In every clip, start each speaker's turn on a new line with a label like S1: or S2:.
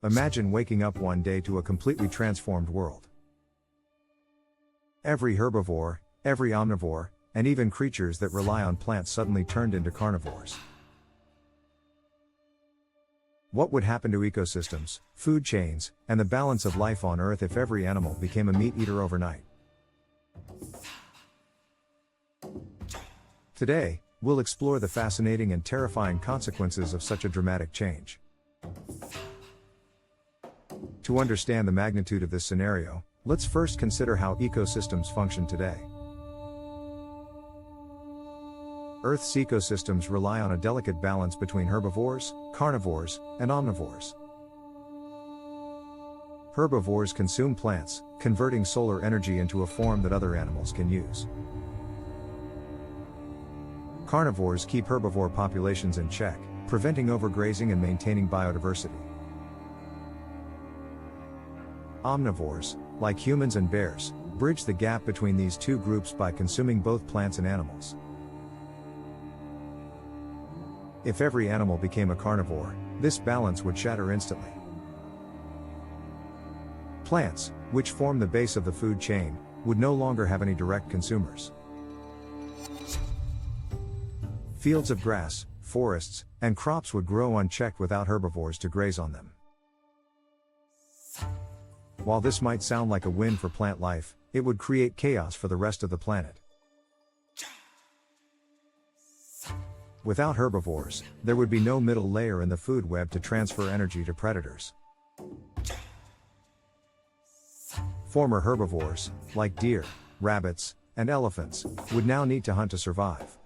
S1: Imagine waking up one day to a completely transformed world. Every herbivore, every omnivore, and even creatures that rely on plants suddenly turned into carnivores. What would happen to ecosystems, food chains, and the balance of life on Earth if every animal became a meat eater overnight? Today, we'll explore the fascinating and terrifying consequences of such a dramatic change. To understand the magnitude of this scenario, let's first consider how ecosystems function today. Earth's ecosystems rely on a delicate balance between herbivores, carnivores, and omnivores. Herbivores consume plants, converting solar energy into a form that other animals can use. Carnivores keep herbivore populations in check, preventing overgrazing and maintaining biodiversity. Omnivores, like humans and bears, bridge the gap between these two groups by consuming both plants and animals. If every animal became a carnivore, this balance would shatter instantly. Plants, which form the base of the food chain, would no longer have any direct consumers. Fields of grass, forests, and crops would grow unchecked without herbivores to graze on them. While this might sound like a win for plant life, it would create chaos for the rest of the planet. Without herbivores, there would be no middle layer in the food web to transfer energy to predators. Former herbivores, like deer, rabbits, and elephants, would now need to hunt to survive.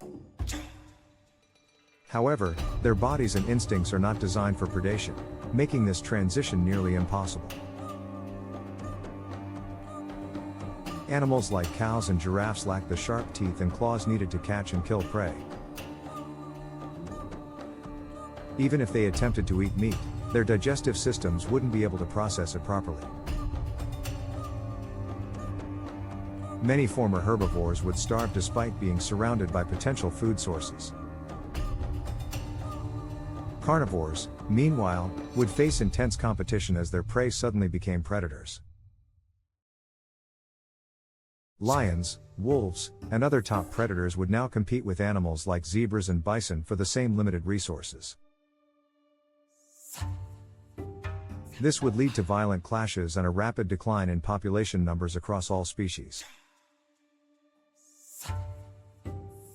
S1: However, their bodies and instincts are not designed for predation, making this transition nearly impossible. Animals like cows and giraffes lack the sharp teeth and claws needed to catch and kill prey. Even if they attempted to eat meat, their digestive systems wouldn't be able to process it properly. Many former herbivores would starve despite being surrounded by potential food sources. Carnivores, meanwhile, would face intense competition as their prey suddenly became predators. Lions, wolves, and other top predators would now compete with animals like zebras and bison for the same limited resources. This would lead to violent clashes and a rapid decline in population numbers across all species.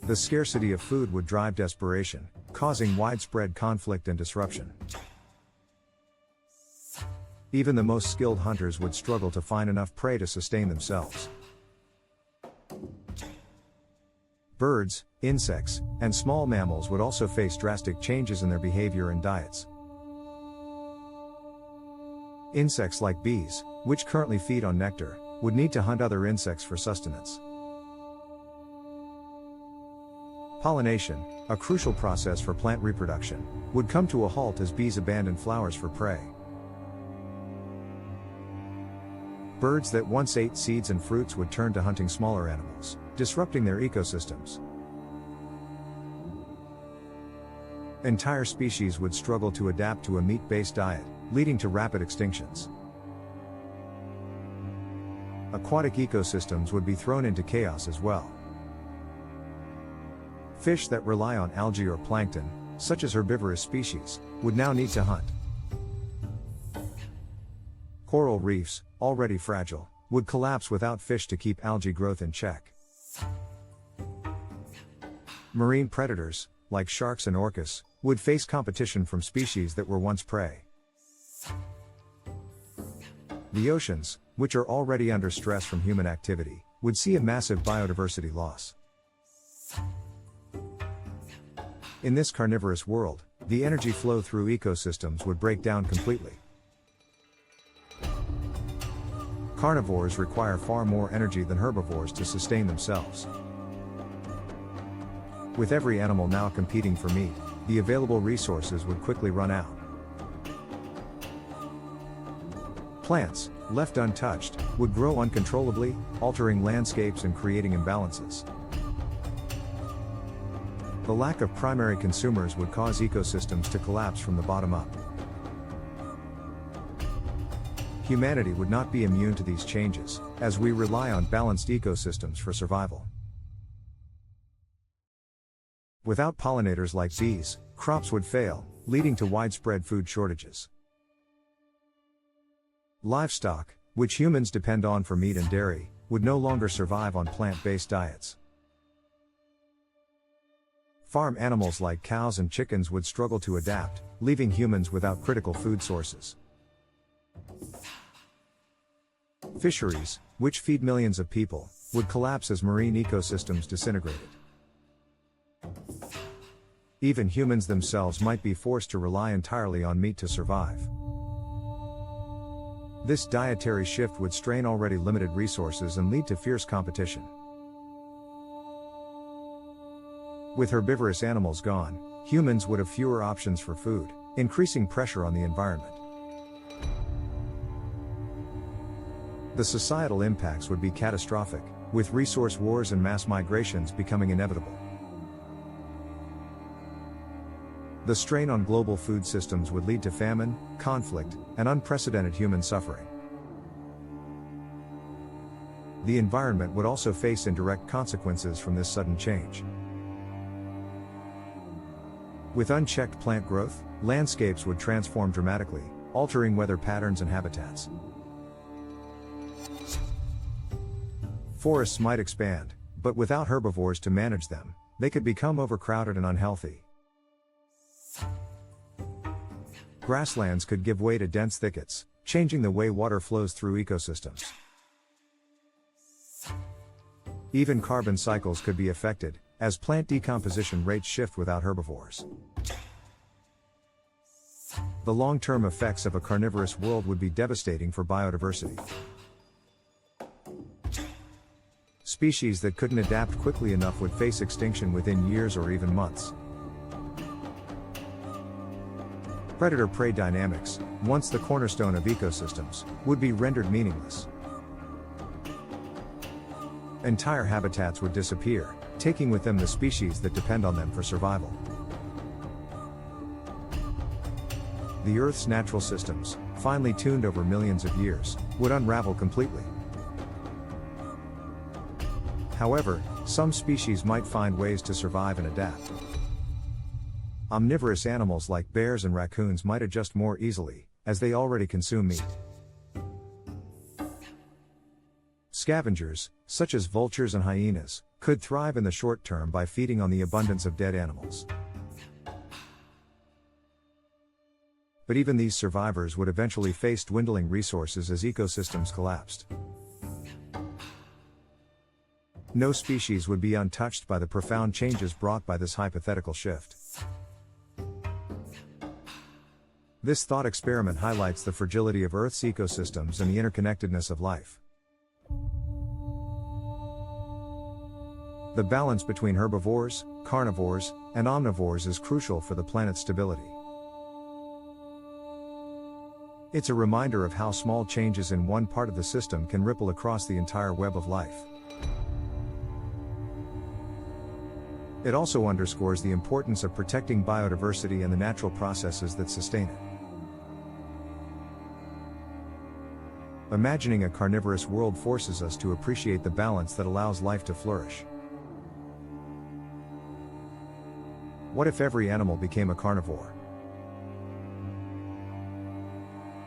S1: The scarcity of food would drive desperation, causing widespread conflict and disruption. Even the most skilled hunters would struggle to find enough prey to sustain themselves. Birds, insects, and small mammals would also face drastic changes in their behavior and diets. Insects like bees, which currently feed on nectar, would need to hunt other insects for sustenance. Pollination, a crucial process for plant reproduction, would come to a halt as bees abandon flowers for prey. Birds that once ate seeds and fruits would turn to hunting smaller animals, disrupting their ecosystems. Entire species would struggle to adapt to a meat-based diet, leading to rapid extinctions. Aquatic ecosystems would be thrown into chaos as well. Fish that rely on algae or plankton, such as herbivorous species, would now need to hunt. Coral reefs, already fragile, would collapse without fish to keep algae growth in check. Marine predators, like sharks and orcas, would face competition from species that were once prey. The oceans, which are already under stress from human activity, would see a massive biodiversity loss. In this carnivorous world, the energy flow through ecosystems would break down completely. Carnivores require far more energy than herbivores to sustain themselves. With every animal now competing for meat, the available resources would quickly run out. Plants, left untouched, would grow uncontrollably, altering landscapes and creating imbalances. The lack of primary consumers would cause ecosystems to collapse from the bottom up. humanity would not be immune to these changes, as we rely on balanced ecosystems for survival. Without pollinators like bees, crops would fail, leading to widespread food shortages. Livestock, which humans depend on for meat and dairy, would no longer survive on plant-based diets. Farm animals like cows and chickens would struggle to adapt, leaving humans without critical food sources. Fisheries, which feed millions of people, would collapse as marine ecosystems disintegrated. Even humans themselves might be forced to rely entirely on meat to survive. This dietary shift would strain already limited resources and lead to fierce competition. With herbivorous animals gone, humans would have fewer options for food, increasing pressure on the environment. The societal impacts would be catastrophic, with resource wars and mass migrations becoming inevitable. The strain on global food systems would lead to famine, conflict, and unprecedented human suffering. The environment would also face indirect consequences from this sudden change. With unchecked plant growth, landscapes would transform dramatically, altering weather patterns and habitats. Forests might expand, but without herbivores to manage them, they could become overcrowded and unhealthy. Grasslands could give way to dense thickets, changing the way water flows through ecosystems. Even carbon cycles could be affected, as plant decomposition rates shift without herbivores. The long-term effects of a carnivorous world would be devastating for biodiversity. Species that couldn't adapt quickly enough would face extinction within years or even months. Predator-prey dynamics, once the cornerstone of ecosystems, would be rendered meaningless. Entire habitats would disappear, taking with them the species that depend on them for survival. The Earth's natural systems, finely tuned over millions of years, would unravel completely. However, some species might find ways to survive and adapt. Omnivorous animals like bears and raccoons might adjust more easily, as they already consume meat. Scavengers, such as vultures and hyenas, could thrive in the short term by feeding on the abundance of dead animals. But even these survivors would eventually face dwindling resources as ecosystems collapsed. No species would be untouched by the profound changes brought by this hypothetical shift. This thought experiment highlights the fragility of Earth's ecosystems and the interconnectedness of life. The balance between herbivores, carnivores, and omnivores is crucial for the planet's stability. It's a reminder of how small changes in one part of the system can ripple across the entire web of life. It also underscores the importance of protecting biodiversity and the natural processes that sustain it. Imagining a carnivorous world forces us to appreciate the balance that allows life to flourish. What if every animal became a carnivore?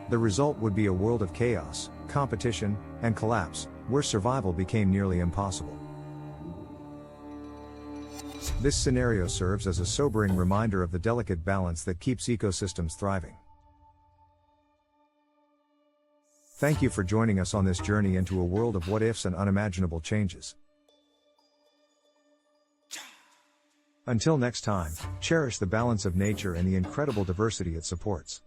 S1: The result would be a world of chaos, competition, and collapse, where survival became nearly impossible. This scenario serves as a sobering reminder of the delicate balance that keeps ecosystems thriving. Thank you for joining us on this journey into a world of what-ifs and unimaginable changes. Until next time, cherish the balance of nature and the incredible diversity it supports.